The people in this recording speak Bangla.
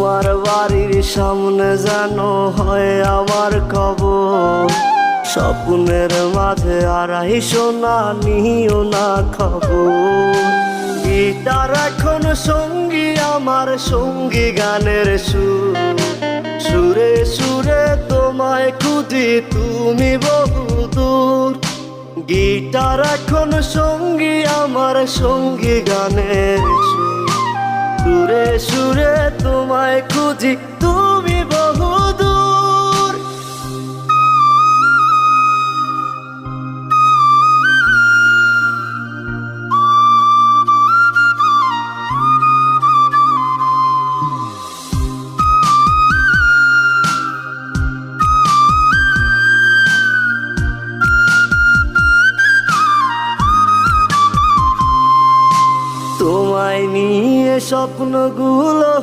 তোমার বাড়ির সামনে যেন হয় আমার কবর। স্বপ্নের মাঝে আড়াইশো না নিও না খবর। গিটার এখন সঙ্গী আমার, সঙ্গী গানের সুর। সুরে সুরে তোমায় খুঁজি তুমি বহুদূর। গিটার এখন সঙ্গী আমার, সঙ্গী গানের সুর। সুরে সুরে তোমায় খুঁজি তুমি বহুদূর। তোমায় নিয়ে স্বপ্নগুলো